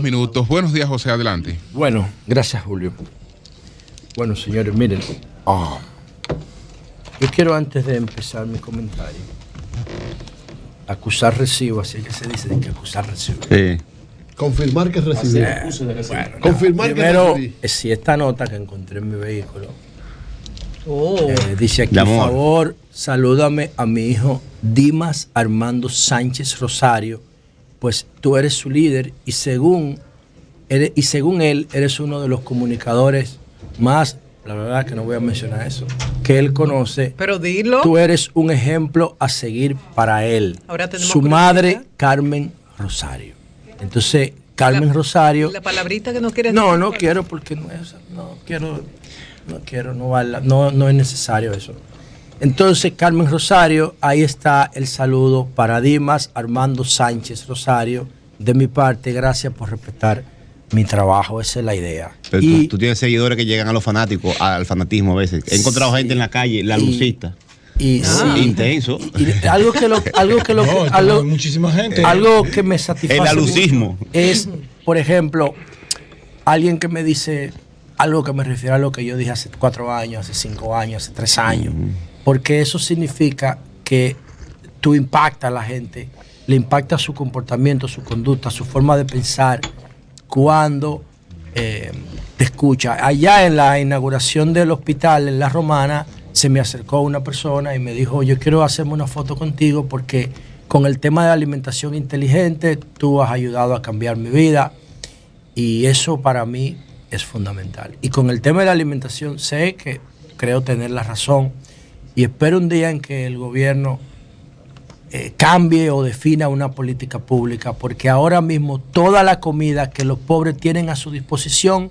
Minutos. Buenos días, José, adelante. Bueno, gracias, Julio. Bueno, señores, miren, yo quiero, antes de empezar mi comentario, acusar recibo, así que se dice, de que acusar recibo. Sí. Confirmar que recibí. Bueno, confirmar primero, que recibí. Si esta nota que encontré en mi vehículo dice aquí, De por amor. favor, salúdame a mi hijo Dimas Armando Sánchez Rosario, pues tú eres su líder y según él eres uno de los comunicadores más, la verdad que no voy a mencionar eso, que él conoce. Pero dilo. Tú eres un ejemplo a seguir para él. Ahora tenemos su curiosidad. Madre, Carmen Rosario. Entonces, Carmen Rosario. La palabrita que no quieres No, decir, no ¿cuál? quiero porque no es necesario eso. Entonces, Carmen Rosario, ahí está el saludo para Dimas Armando Sánchez Rosario. De mi parte, gracias por respetar mi trabajo, esa es la idea. Pero Y tú tienes seguidores que llegan a los fanáticos, al fanatismo a veces. He encontrado gente en la calle, la lucista. Intenso. y algo que muchísima gente. algo que me satisface El alucismo. mucho es, por ejemplo, alguien que me dice algo que me refiere a lo que yo dije hace 4 años, hace 5 años, hace 3 años. Porque eso significa que tú impactas a la gente, le impacta su comportamiento, su conducta, su forma de pensar cuando te escucha. Allá en la inauguración del hospital en La Romana se me acercó una persona y me dijo, yo quiero hacerme una foto contigo porque con el tema de la alimentación inteligente tú has ayudado a cambiar mi vida y eso para mí es fundamental. Y con el tema de la alimentación sé que creo tener la razón y espero un día en que el gobierno cambie o defina una política pública, porque ahora mismo toda la comida que los pobres tienen a su disposición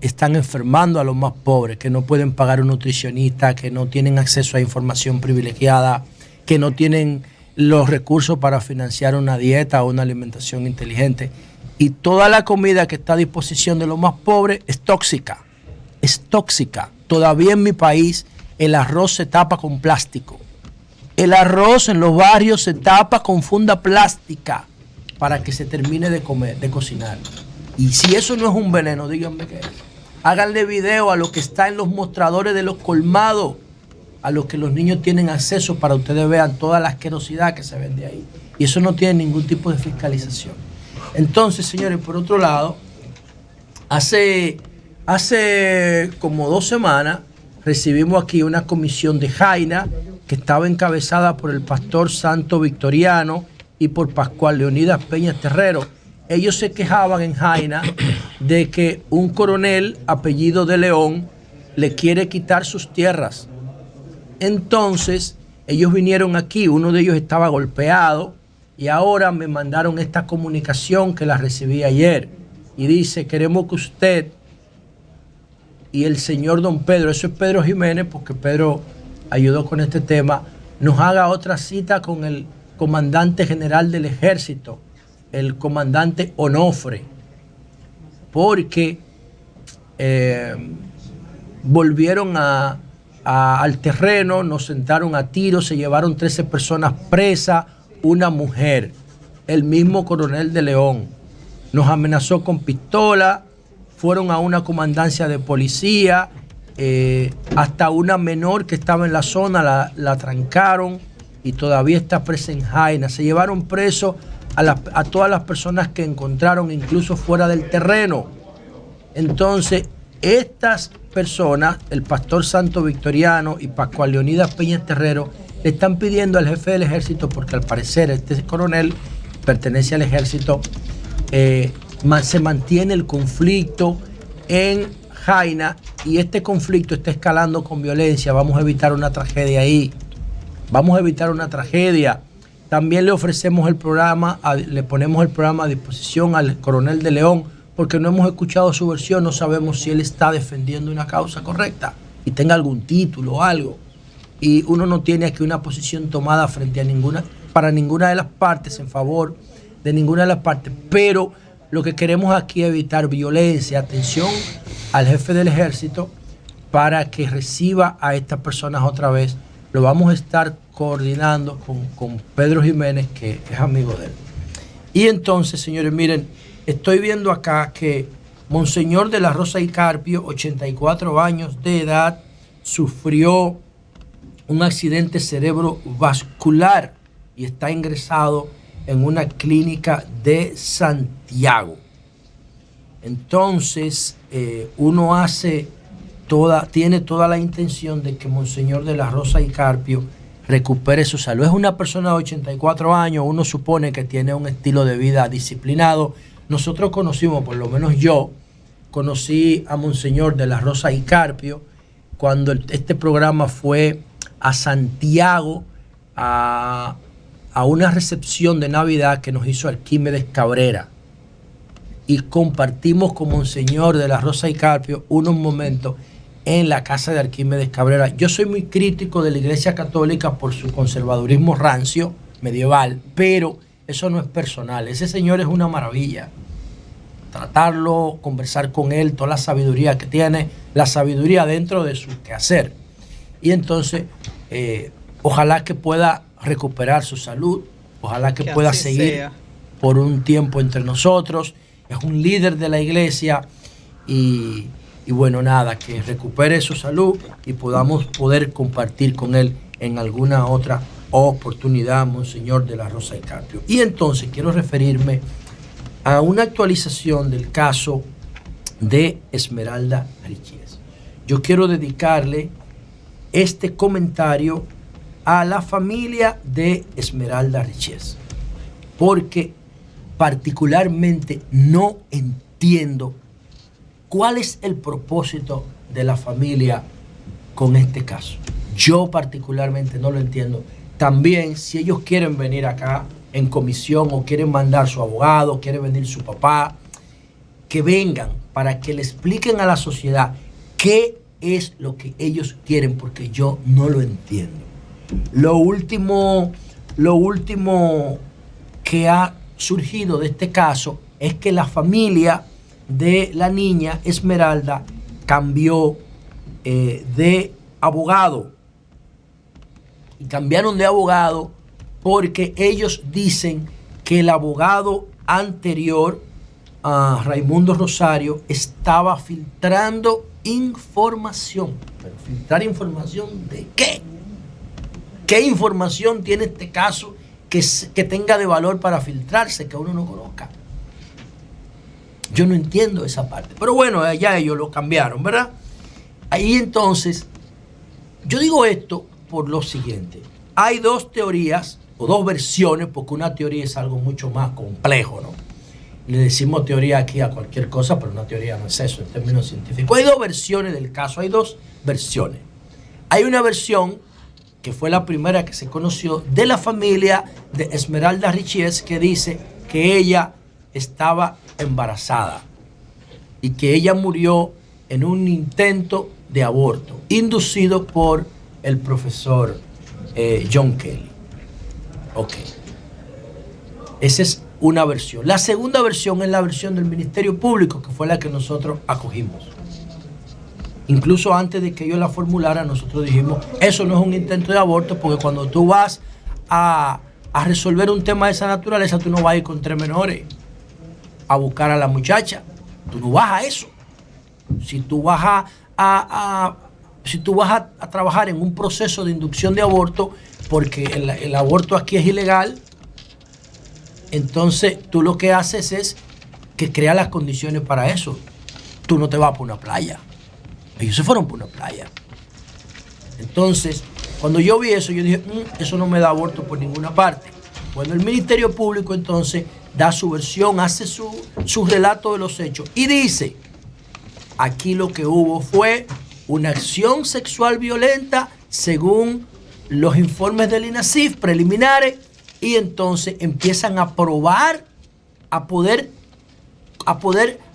están enfermando a los más pobres, que no pueden pagar un nutricionista, que no tienen acceso a información privilegiada, que no tienen los recursos para financiar una dieta o una alimentación inteligente. Y toda la comida que está a disposición de los más pobres es tóxica. Es tóxica. Todavía en mi país el arroz se tapa con plástico. El arroz en los barrios se tapa con funda plástica para que se termine de comer, de cocinar. Y si eso no es un veneno, díganme qué es. Háganle video a lo que está en los mostradores de los colmados, a los que los niños tienen acceso para que ustedes vean toda la asquerosidad que se vende ahí. Y eso no tiene ningún tipo de fiscalización. Entonces, señores, por otro lado, hace como 2 semanas recibimos aquí una comisión de Jaina que estaba encabezada por el pastor Santo Victoriano y por Pascual Leonidas Peña Terrero. Ellos se quejaban en Jaina de que un coronel apellido de León le quiere quitar sus tierras. Entonces, ellos vinieron aquí, uno de ellos estaba golpeado y ahora me mandaron esta comunicación que la recibí ayer y dice, queremos que usted y el señor don Pedro, eso es Pedro Jiménez porque Pedro ayudó con este tema, nos haga otra cita con el comandante general del ejército, el comandante Onofre, porque volvieron al terreno, nos sentaron a tiros, se llevaron 13 personas presas, una mujer, el mismo coronel de León, nos amenazó con pistola, fueron a una comandancia de policía, hasta una menor que estaba en la zona la trancaron y todavía está presa en Jaina. Se llevaron preso a todas las personas que encontraron, incluso fuera del terreno. Entonces, estas personas, el pastor Santo Victoriano y Pascual Leonidas Peña Terrero, le están pidiendo al jefe del ejército, porque al parecer este coronel pertenece al ejército, se mantiene el conflicto en Jaina y este conflicto está escalando con violencia. Vamos a evitar una tragedia ahí. Vamos a evitar una tragedia. También le ofrecemos el programa, le ponemos el programa a disposición al coronel de León, porque no hemos escuchado su versión, no sabemos si él está defendiendo una causa correcta y tenga algún título o algo. Y uno no tiene aquí una posición tomada para ninguna de las partes, en favor de ninguna de las partes, pero lo que queremos aquí es evitar violencia. Atención al jefe del ejército para que reciba a estas personas otra vez lo vamos a estar coordinando con Pedro Jiménez, que es amigo de él. Y entonces, señores, miren, estoy viendo acá que Monseñor de la Rosa y Carpio, 84 años de edad, sufrió un accidente cerebrovascular y está ingresado en una clínica de Santiago. Entonces, uno tiene toda la intención de que Monseñor de la Rosa y Carpio recupere su salud. Es una persona de 84 años, uno supone que tiene un estilo de vida disciplinado. Nosotros conocimos, por lo menos yo, conocí a Monseñor de la Rosa y Carpio cuando este programa fue a Santiago a una recepción de Navidad que nos hizo Arquímedes Cabrera. Y compartimos con Monseñor de la Rosa y Carpio unos momentos en la casa de Arquímedes Cabrera. Yo soy muy crítico de la Iglesia Católica por su conservadurismo rancio, medieval, pero eso no es personal. Ese señor es una maravilla. Tratarlo, conversar con él, toda la sabiduría que tiene, la sabiduría dentro de su quehacer. Y entonces, ojalá que pueda recuperar su salud, ojalá que pueda seguir por un tiempo entre nosotros. Es un líder de la iglesia y bueno, nada, que recupere su salud y podamos poder compartir con él en alguna otra oportunidad, Monseñor de la Rosa y Carpio. Y entonces quiero referirme a una actualización del caso de Esmeralda Richies. Yo quiero dedicarle este comentario a la familia de Esmeralda Richies, porque particularmente no entiendo cuál es el propósito de la familia con este caso. Yo particularmente no lo entiendo. También, si ellos quieren venir acá en comisión o quieren mandar su abogado, quiere venir su papá, que vengan para que le expliquen a la sociedad qué es lo que ellos quieren, porque yo no lo entiendo. Lo último que ha surgido de este caso es que la familia de la niña Esmeralda cambió de abogado. Y cambiaron de abogado porque ellos dicen que el abogado anterior, a Raimundo Rosario, estaba filtrando información. ¿Pero filtrar información de qué? ¿Qué información tiene este caso que tenga de valor para filtrarse, que uno no conozca? Yo no entiendo esa parte. Pero bueno, ya ellos lo cambiaron, ¿verdad? Ahí entonces, yo digo esto por lo siguiente. Hay dos teorías o dos versiones, porque una teoría es algo mucho más complejo, ¿no? Le decimos teoría aquí a cualquier cosa, pero una teoría no es eso en términos científicos. Hay dos versiones del caso, hay dos versiones. Hay una versión que fue la primera que se conoció de la familia de Esmeralda Richies, que dice que ella estaba embarazada y que ella murió en un intento de aborto inducido por el profesor John Kelly. Ok. Esa es una versión. La segunda versión es la versión del Ministerio Público, que fue la que nosotros acogimos. Incluso antes de que ellos la formularan, nosotros dijimos, eso no es un intento de aborto, porque cuando tú vas a resolver un tema de esa naturaleza, tú no vas a ir con 3 menores a buscar a la muchacha. Tú no vas a eso. Si tú vas a trabajar en un proceso de inducción de aborto, porque el aborto aquí es ilegal, entonces tú lo que haces es que creas las condiciones para eso. Tú no te vas por una playa. Ellos se fueron por una playa. Entonces, cuando yo vi eso, yo dije, eso no me da aborto por ninguna parte. Bueno, el Ministerio Público entonces da su versión, hace su relato de los hechos y dice, aquí lo que hubo fue una acción sexual violenta según los informes del INASIF preliminares, y entonces empiezan a probar, a poder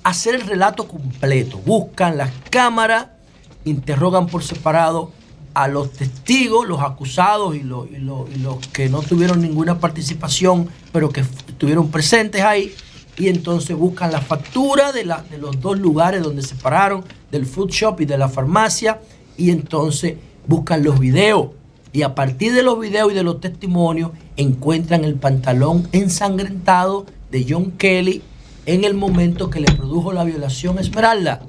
hacer el relato completo. Buscan las cámaras, interrogan por separado a los testigos, los acusados y los que no tuvieron ninguna participación, pero que estuvieron presentes ahí, y entonces buscan la factura de los dos lugares donde se pararon, del food shop y de la farmacia, y entonces buscan los videos. Y a partir de los videos y de los testimonios encuentran el pantalón ensangrentado de John Kelly en el momento que le produjo la violación a Esmeralda.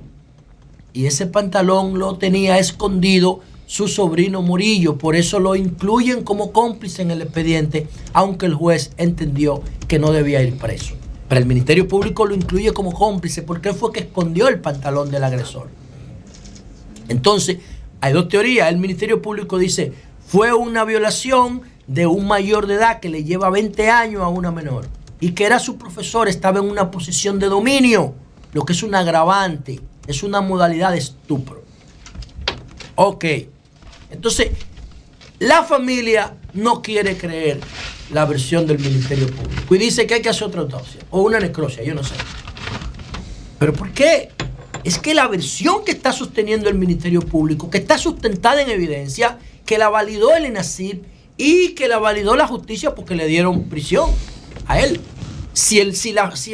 Y ese pantalón lo tenía escondido su sobrino Murillo. Por eso lo incluyen como cómplice en el expediente, aunque el juez entendió que no debía ir preso. Pero el Ministerio Público lo incluye como cómplice porque él fue que escondió el pantalón del agresor. Entonces, hay dos teorías. El Ministerio Público dice, fue una violación de un mayor de edad que le lleva 20 años a una menor y que era su profesor, estaba en una posición de dominio, lo que es un agravante, es una modalidad de estupro. Ok. Entonces, la familia no quiere creer la versión del Ministerio Público y dice que hay que hacer otra autopsia o una necropsia, yo no sé. ¿Pero por qué? Es que la versión que está sosteniendo el Ministerio Público, que está sustentada en evidencia, que la validó el INASIF y que la validó la justicia porque le dieron prisión a él. Si el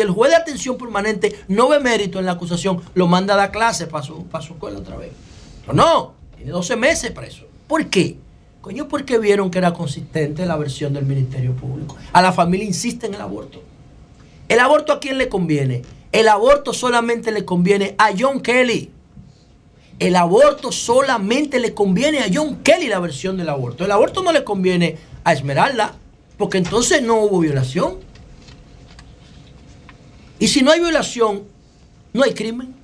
juez de atención permanente no ve mérito en la acusación, lo manda a dar clase para su escuela otra vez. Pero no, tiene 12 meses preso. ¿Por qué? Coño, porque vieron que era consistente la versión del Ministerio Público. A la familia insiste en el aborto. ¿El aborto a quién le conviene? El aborto solamente le conviene a John Kelly. El aborto solamente le conviene a John Kelly, la versión del aborto. El aborto no le conviene a Esmeralda, porque entonces no hubo violación. Y si no hay violación, no hay crimen.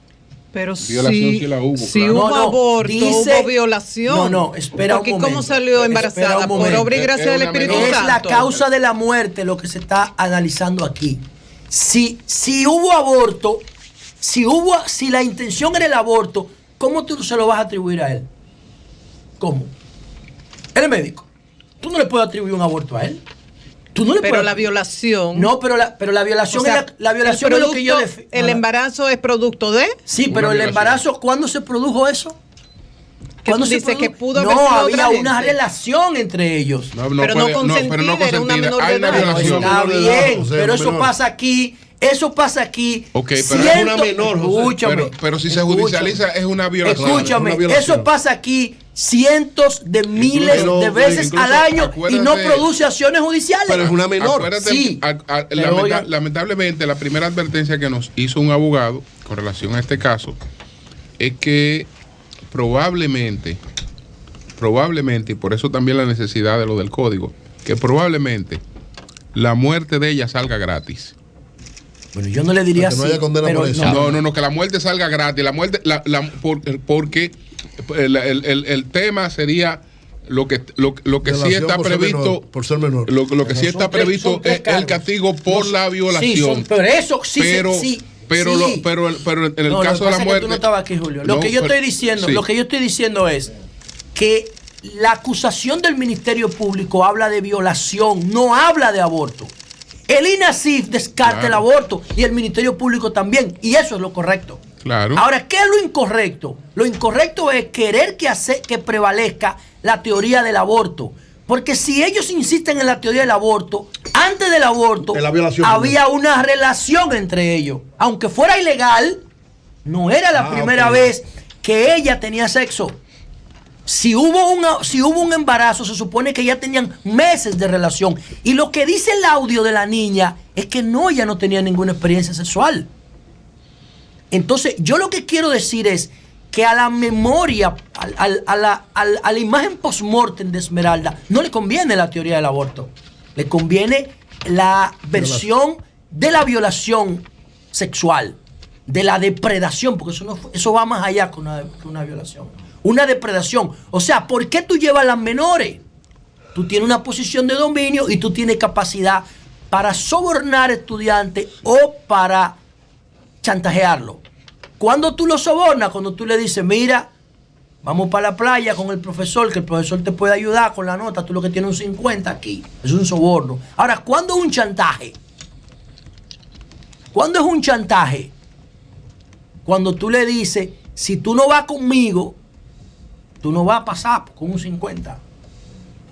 Pero violación sí la hubo, si claro. hubo aborto, hubo violación. Espera porque un momento. ¿Cómo salió embarazada? Por obra y gracia del Espíritu Santo. Es la causa de la muerte lo que se está analizando aquí. Si hubo aborto, si la intención era el aborto, ¿cómo tú se lo vas a atribuir a él? ¿Cómo? Él es médico. Tú no le puedes atribuir un aborto a él. Tú no le pero puedes... la violación. No, pero la violación, o sea, la violación es lo que yo el embarazo es producto de. Sí, pero el embarazo, ¿cuándo se produjo eso? ¿Cuándo se dice que pudo haber no, sido había otra una gente? relación entre ellos. Pero no consentida, era una menor de Hay una edad. violación. Está bien, o sea, pero menor. eso pasa aquí. Eso pasa aquí. Ok, pero Cientos- es una menor, José. Escúchame. Pero si se judicializa es una violación. Escúchame, es una violación. eso pasa aquí cientos de miles Incluso- de veces incluso al año y no acuérdate- produce acciones judiciales. Pero es una menor. Acuérdate, Sí, pero oiga- lamentablemente la primera advertencia que nos hizo un abogado con relación a este caso es que probablemente, y por eso también la necesidad de lo del código, que probablemente la muerte de ella salga gratis. Bueno, yo no le diría Para que no así. haya condena pero por eso. No, que la muerte salga gratis. La muerte, porque el tema sería lo que sí Violación está por ser previsto. menor, por ser menor. Lo que sí Son está tres- previsto son tres es el cargos. castigo por la violación. Pero eso sí, pero, sí. pero, sí. pero en el No, caso lo de la que pasa es que muerte. tú no estabas aquí, Julio. Lo No, que yo pero- estoy diciendo, sí. lo que yo estoy diciendo es que la acusación del Ministerio Público habla de violación, no habla de aborto. El INASIF descarta el aborto y el Ministerio Público también, y eso es lo correcto. Claro. Ahora, ¿qué es lo incorrecto? Lo incorrecto es querer que prevalezca la teoría del aborto. Porque si ellos insisten en la teoría del aborto, antes del aborto En la violación, había una relación entre ellos. Aunque fuera ilegal, no era la primera ok. vez que ella tenía sexo. Si hubo un embarazo, se supone que ya tenían meses de relación. Y lo que dice el audio de la niña es que no, ella no tenía ninguna experiencia sexual. Entonces, yo lo que quiero decir es que a la memoria, a la imagen post-mortem de Esmeralda, no le conviene la teoría del aborto. Le conviene la versión de la violación sexual, de la depredación, porque eso va más allá que una violación. Una depredación. O sea, ¿por qué tú llevas a las menores? Tú tienes una posición de dominio y tú tienes capacidad para sobornar estudiantes o para chantajearlo. Cuando tú lo sobornas, cuando tú le dices, mira, vamos para la playa con el profesor, que el profesor te puede ayudar con la nota, tú lo que tienes un 50 aquí. Es un soborno. Ahora, ¿cuándo es un chantaje? ¿Cuándo es un chantaje? Cuando tú le dices, si tú no vas conmigo, tú no vas a pasar con un 50.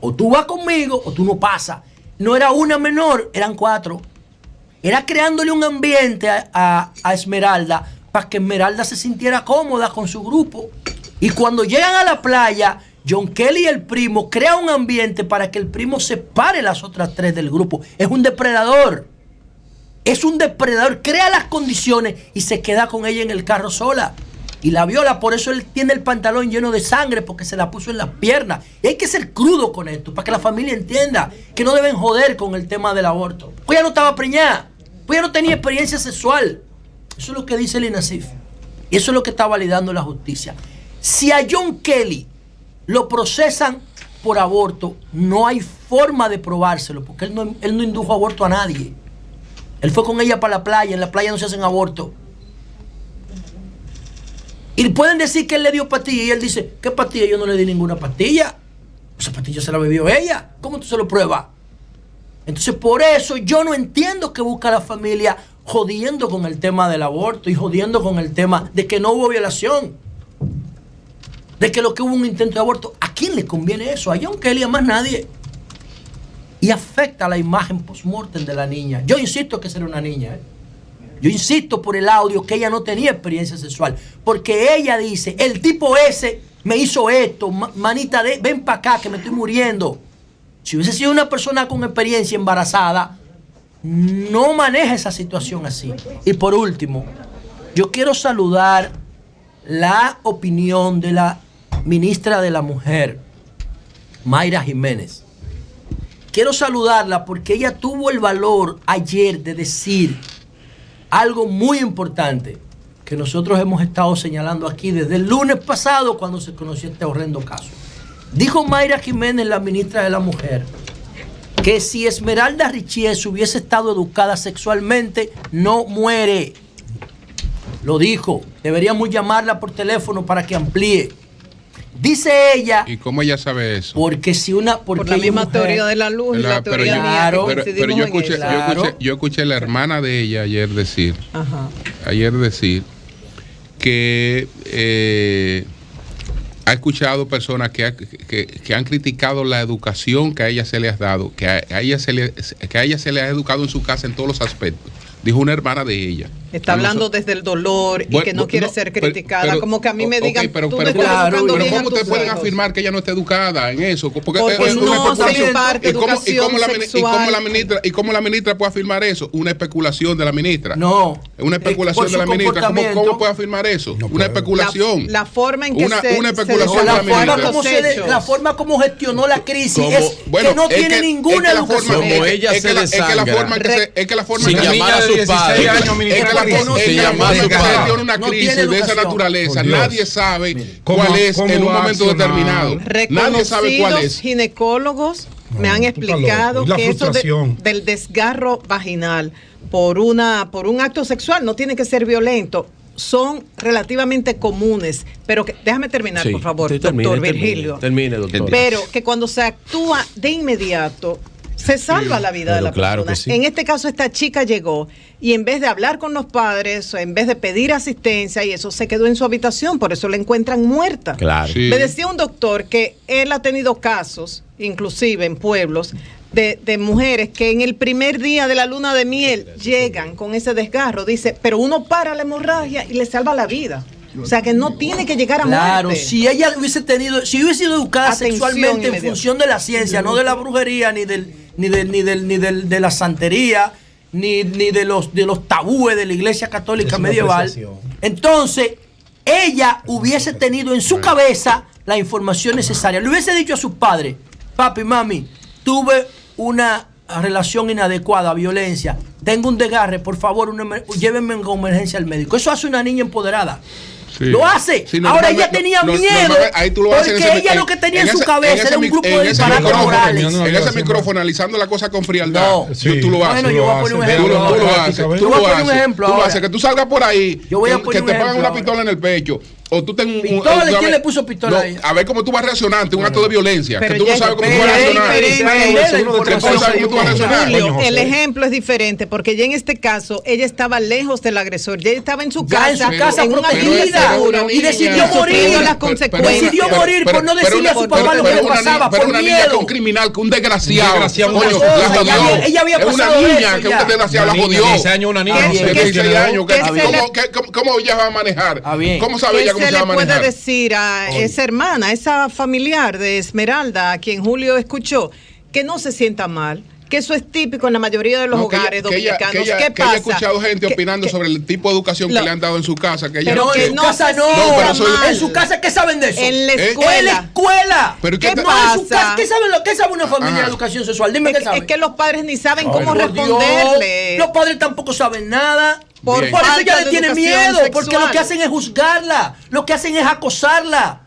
O tú vas conmigo o tú no pasas. No era una menor, eran 4. Era creándole un ambiente a Esmeralda para que Esmeralda se sintiera cómoda con su grupo. Y cuando llegan a la playa, John Kelly, el primo, crea un ambiente para que el primo separe las otras 3 del grupo. Es un depredador. Es un depredador. Crea las condiciones y se queda con ella en el carro sola. Y la viola, por eso él tiene el pantalón lleno de sangre, porque se la puso en las piernas. Y hay que ser crudo con esto, para que la familia entienda que no deben joder con el tema del aborto. Pues ella no estaba preñada, pues ella no tenía experiencia sexual. Eso es lo que dice el INASIF. Y eso es lo que está validando la justicia. Si a John Kelly lo procesan por aborto, no hay forma de probárselo, porque él no indujo aborto a nadie. Él fue con ella para la playa, en la playa no se hacen abortos. Y pueden decir que él le dio pastilla y él dice, ¿qué pastilla? Yo no le di ninguna pastilla. Esa pastilla se la bebió ella. ¿Cómo tú se lo pruebas? Entonces, por eso yo no entiendo que busca la familia jodiendo con el tema del aborto y jodiendo con el tema de que no hubo violación. De que lo que hubo un intento de aborto. ¿A quién le conviene eso? A John Kelly, a más nadie. Y afecta la imagen post-mortem de la niña. Yo insisto que será una niña, Yo insisto por el audio que ella no tenía experiencia sexual. Porque ella dice, el tipo ese me hizo esto, manita, ven para acá que me estoy muriendo. Si hubiese sido una persona con experiencia embarazada, no maneja esa situación así. Y por último, yo quiero saludar la opinión de la ministra de la Mujer, Mayra Jiménez. Quiero saludarla porque ella tuvo el valor ayer de decir algo muy importante que nosotros hemos estado señalando aquí desde el lunes pasado cuando se conoció este horrendo caso. Dijo Mayra Jiménez, la ministra de la Mujer, que si Esmeralda Richies hubiese estado educada sexualmente, no muere. Lo dijo. Deberíamos llamarla por teléfono para que amplíe. Dice ella. ¿Y cómo ella sabe eso? Porque si una. Por la misma teoría de la luz y la teoría mía. Pero yo escuché a la hermana de ella ayer decir. Ajá. Ayer decir que ha escuchado personas que han criticado la educación que a ella se le ha dado, que a ella se le ha educado en su casa en todos los aspectos. Dijo una hermana de ella. Está hablando desde el dolor y que no quiere ser criticada. Como que a mí me digan, pero ¿cómo ustedes pueden afirmar que ella no está educada en eso? Porque pues no, se parte educación sexual. ¿Y cómo la ministra puede afirmar eso? Una especulación de la ministra. No. Una especulación de la ministra. ¿Cómo puede afirmar eso? No, una especulación. La forma en que una especulación de la ministra. La forma como gestionó la crisis es que no tiene ninguna educación. Como ella se desangra. Es que la forma sin llamar a sus padres. Tiene una crisis de esa naturaleza. Nadie sabe cuál es en un momento determinado. Nadie sabe cuál es. Ginecólogos me han explicado que eso del desgarro vaginal por un acto sexual no tiene que ser violento. Son relativamente comunes, pero déjame terminar, por favor, doctor Virgilio. Termine, doctor. Pero que cuando se actúa de inmediato, se salva la vida de la persona. Sí. En este caso, esta chica llegó y en vez de hablar con los padres, o en vez de pedir asistencia y eso, se quedó en su habitación, por eso la encuentran muerta. Claro. Sí. Me decía un doctor que él ha tenido casos, inclusive en pueblos, de mujeres que en el primer día de la luna de miel llegan con ese desgarro. Dice, pero uno para la hemorragia y le salva la vida. O sea que no tiene que llegar a muerte. Claro, si ella hubiese sido educada sexualmente en función de la ciencia, no de la brujería, ni de la santería, ni de los tabúes de la Iglesia Católica medieval, entonces ella hubiese tenido en su cabeza la información necesaria. Le hubiese dicho a sus padres, papi, mami, tuve una relación inadecuada, violencia, tengo un desgarre, por favor, llévenme con emergencia al médico. Eso hace una niña empoderada. Sí. Lo hace. Sí, ahora ella tenía miedo porque ella lo que tenía en su cabeza era un grupo de disparates morales. En ese micrófono, analizando la cosa con frialdad, tú lo haces. Bueno, yo voy a poner un ejemplo. Tú lo haces. Que tú salgas por ahí, que te pongan una pistola en el pecho. O tú tenes ¿quién le puso pistola ahí? A ver cómo tú vas a reaccionar ante un acto de violencia. Que tú no sabes cómo tú vas a reaccionar. El ejemplo es diferente porque ya en este caso ella estaba lejos del agresor. Ya estaba en su casa. En un ambiente seguro. Y decidió morir. Decidió morir por no decirle a su papá lo que le pasaba. Por una niña que un criminal, que un desgraciado. Ella había pasado una niña que un desgraciado la jodió. 16 años una niña. De 16 años. ¿Cómo ella va a manejar? ¿Cómo sabe ella cómo se se va le a puede manejar. decir a esa hermana, esa familiar de Esmeralda, a quien Julio escuchó, que no se sienta mal? Que eso es típico en la mayoría de los hogares dominicanos. ¿Qué que pasa? ella ha escuchado gente opinando sobre el tipo de educación que le han dado en su casa. Que ella Pero que en su no casa se no. sienta mal. En su casa, ¿qué saben de eso? En la ¿Eh? escuela. En la escuela. Pero ¿Qué ¿qué pasa? En su casa, ¿qué sabe una familia Ajá. de educación sexual? Dime qué saben. Es que los padres ni saben cómo Por responderle. Dios, los padres tampoco saben nada. Por Bien. Por eso falta ella le de tiene educación miedo, porque sexual. lo que hacen es juzgarla, lo que hacen es acosarla,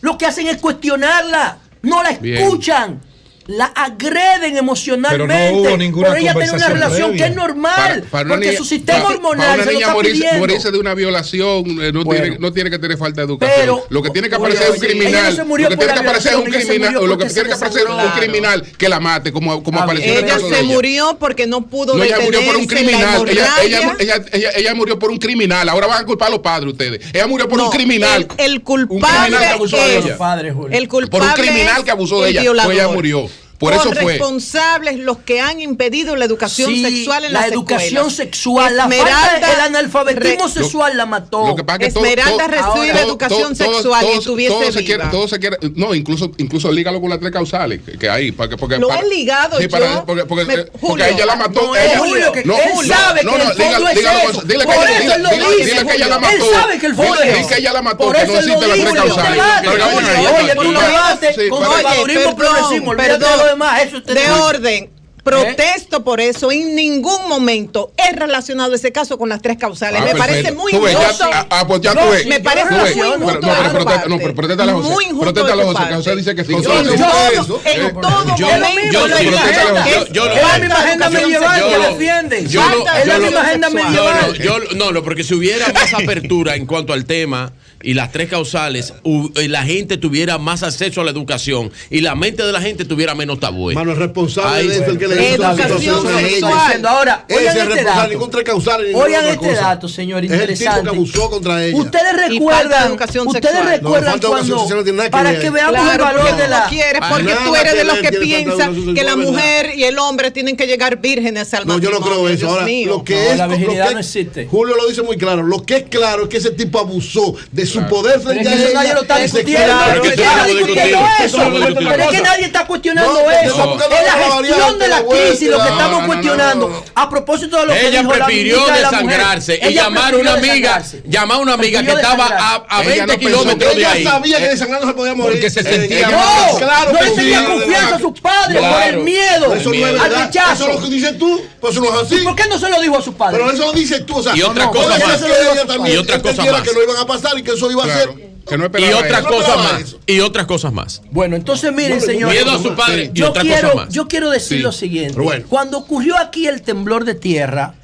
lo que hacen es cuestionarla, no la Bien. escuchan, la agreden emocionalmente. Pero no hubo ninguna por ella tiene una conversación relación previa. que es normal, Para una porque niña- su sistema para hormonal una se lo niña está pidiendo. morirse de una violación Bueno. no tiene que tener falta de educación. Pero- Lo que tiene que Oye, aparecer es un oye, ella criminal. no se murió Lo que por tiene la que aparecer es un violación, ella se criminal. murió Lo que porque tiene que se aparecer es un desangró. criminal que la mate, como apareció en el Ella caso de se ella. murió porque no pudo No, ella murió por un detenerse la criminal. hemorragia. Ella murió por un criminal. Ahora van a culpar a los padres ustedes. Ella murió por No, un criminal. El Un culpable criminal que abusó de es ella. Padre, Julio. el culpable Por un criminal es que abusó de el ella. violador. Pues ella murió. Por eso fue. Responsables los que han impedido la educación Sí, sexual en la las educación escuelas. sexual, la Esmeralda falta, el analfabetismo re- sexual la mató. Lo que pasa es que Esmeralda recibe ahora- educación sexual y estuviese viva. todo se quiere, no, incluso lígalo con las 3 causales que hay, porque Lo he ligado yo. porque Julio, ella la mató. No, ella, Julio, que no, él Julio, sabe que el fondo es eso. Dile Por eso él lo dice, dile que ella la Julio. mató. Él sabe que el fondo Dile es que ella la mató, Por que eso no él lo existen las 3 dice, Julio. causales. Debate, Pero, Julio, oye, oye, tú no debates sí, con pero- salvadorismo progresismo, olvídate de lo demás. Eso usted de no- orden. Protesto por eso. En ningún momento he relacionado ese caso con las 3 causales. Me parece perfecto. muy Tú ves, injusto. pues ya No, tú ves. sí, Me yo parece no muy relaciono. injusto. Pero de tu parte. pero protesta a la José. Muy injusto Protesta a la de tu José, que José parte. dice que sí. Yo José no dice digo que eso. En todo yo- momento yo- lo he yo- dicho, yo- que es yo- Es la falta misma de agenda educación medieval sexual. que defienden. yo Falta lo- de Es la yo lo- misma agenda sexual. medieval. No, porque si hubiera más apertura en cuanto al tema y las 3 causales, la gente tuviera más acceso a la educación y la mente de la gente tuviera menos tabú. Mano, el responsable Ay, de eso, el que le bueno. hizo la Educación situación es sexual. ella. Diciendo, ahora, Ese oigan es el este responsable, dato. ningún 3 causales. ninguna Oigan otra este cosa. dato, señor, Es el interesante. tipo que abusó contra ella. Ustedes falta de recuerdan, educación ustedes sexual. No, recuerdan falta de educación cuando, sexual no tiene nada que para ver. que veamos el Claro, valor porque de tú la... no quieres, porque nada tú eres que de los ver que tiene falta de piensan educación que la sexual, mujer y el hombre tienen que llegar vírgenes al No, yo no matrimonio. creo eso. Dios Ahora, mío. lo que No, es. la lo virginidad que- no existe. Julio lo dice muy claro. Lo que es claro es que ese tipo abusó de su poder Pero frente es a que eso ella. nadie lo está y se discutiendo. queda- Pero es que Nadie eso no está lo discutiendo discutimos. eso. Eso no lo discutimos. Pero es que nadie está cuestionando No, eso. no, porque Es la no, gestión de la no, crisis lo que no, estamos no, cuestionando. no. A propósito de lo que Ella dijo la prefirió ministra de la Mujer. desangrarse y Ella llamar a una prefirió amiga, desangrarse. llamar a una amiga que Prefirió estaba desangrarse. a Ella 20 no pensó kilómetros de Ella ahí. sabía que desangrando se podía morir. porque se sentía Ella- No, claro no que le tenía sí. confianza a sus padres por Claro. el miedo, Eso no es al verdad. rechazo. Eso es lo que dices tú. Pues eso no es así. ¿Y por qué no se lo dijo a sus padres? Pero eso lo dices tú. O sea, Y otra no, cosa puede más. ser que ella también Y otra cosa entendiera más. que no iban a pasar y que eso iba a Claro, ser. que no Y esperaba otras eso. cosas esperaba más. eso. Y otras cosas más. Bueno, entonces miren, señores. Miedo a su padre y Yo otra cosa quiero, más. yo quiero decir Sí. lo siguiente. Pero bueno. Cuando ocurrió aquí el temblor de tierra,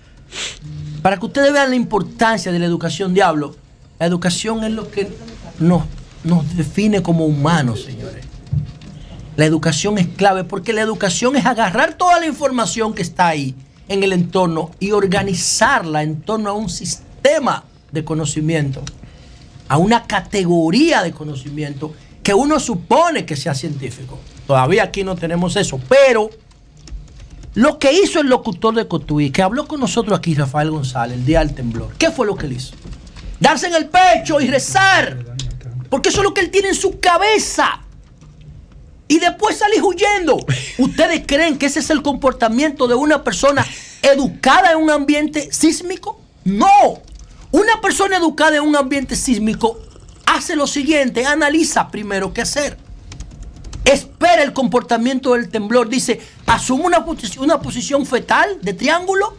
para que ustedes vean la importancia de la educación, diablo, la educación es lo que nos define como humanos, señores. La educación es clave porque la educación es agarrar toda la información que está ahí en el entorno y organizarla en torno a un sistema de conocimiento, a una categoría de conocimiento que uno supone que sea científico. Todavía aquí no tenemos eso, pero lo que hizo el locutor de Cotuí, que habló con nosotros aquí, Rafael González, el día del temblor, ¿qué fue lo que él hizo? Darse en el pecho y rezar, porque eso es lo que él tiene en su cabeza. Y después salir huyendo. ¿Ustedes creen que ese es el comportamiento de una persona educada en un ambiente sísmico? No. Una persona educada en un ambiente sísmico hace lo siguiente, analiza primero qué hacer. Espera el comportamiento del temblor. Dice, asume una posición fetal de triángulo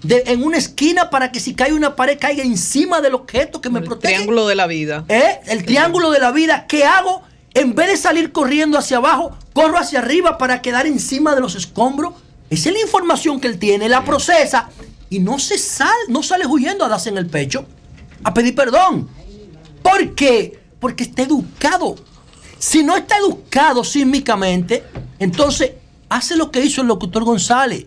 en una esquina para que si cae una pared caiga encima del objeto que me protege. Triángulo de la vida. El triángulo de la vida. ¿Qué hago? En vez de salir corriendo hacia abajo, corro hacia arriba para quedar encima de los escombros. Esa es la información que él tiene, la procesa y no sale huyendo a darse en el pecho, a pedir perdón. ¿Por qué? Porque está educado. Si no está educado sísmicamente, entonces hace lo que hizo el locutor González.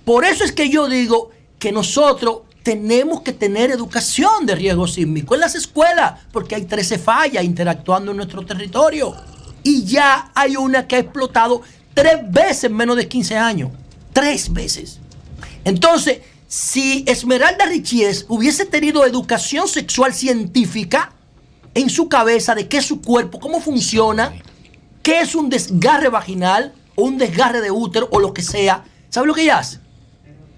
Por eso es que yo digo que nosotros tenemos que tener educación de riesgo sísmico en las escuelas, porque hay 13 fallas interactuando en nuestro territorio. Y ya hay una que ha explotado 3 veces en menos de 15 años. 3 veces. Entonces, si Esmeralda Richies hubiese tenido educación sexual científica, en su cabeza de qué es su cuerpo, cómo funciona, qué es un desgarre vaginal o un desgarre de útero o lo que sea. ¿Sabe lo que ella hace?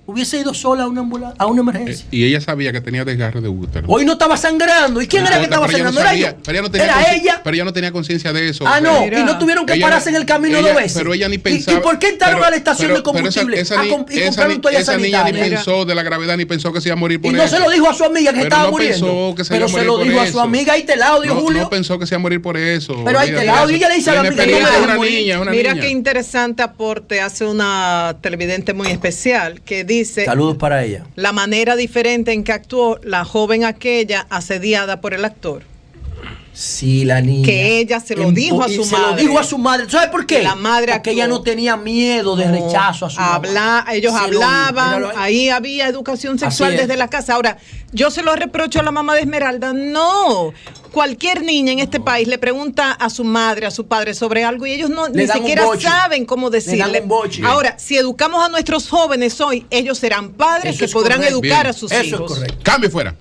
Hubiese ido sola a una emergencia. Y ella sabía que tenía desgarre de útero. Hoy no estaba sangrando. ¿Y quién era que estaba sangrando? ¿Era ella? Era ella. Pero ella no tenía conciencia de eso. Ah, no. Y no tuvieron que pararse en el camino 2 veces. Pero ella ni pensaba. ¿Y por qué entraron a la estación de combustible esa niña ni pensó de la gravedad, ni pensó que se iba a morir por eso. Y no se lo dijo a su amiga que estaba muriendo. Pero se lo dijo a su amiga. Ahí te la odio, Julio. No pensó que se iba a morir por eso. Pero ahí te la odio. Y ella le dice a la amiga: mira qué interesante aporte hace una televidente muy especial que dice: saludos para ella. La manera diferente en que actuó la joven aquella asediada por el actor. Sí, la niña. Que ella se lo dijo a su madre. Se lo dijo a su madre. ¿Sabes por qué? La madre porque ella no tenía miedo de rechazo a su mamá. Ellos hablaban, ahí había educación sexual desde la casa. Ahora, yo se lo reprocho a la mamá de Esmeralda. No. Cualquier niña en este país le pregunta a su madre, a su padre sobre algo y ellos ni siquiera saben cómo decirle. Ahora, si educamos a nuestros jóvenes hoy, ellos serán padres que podrán educar a sus hijos. Cambio fuera.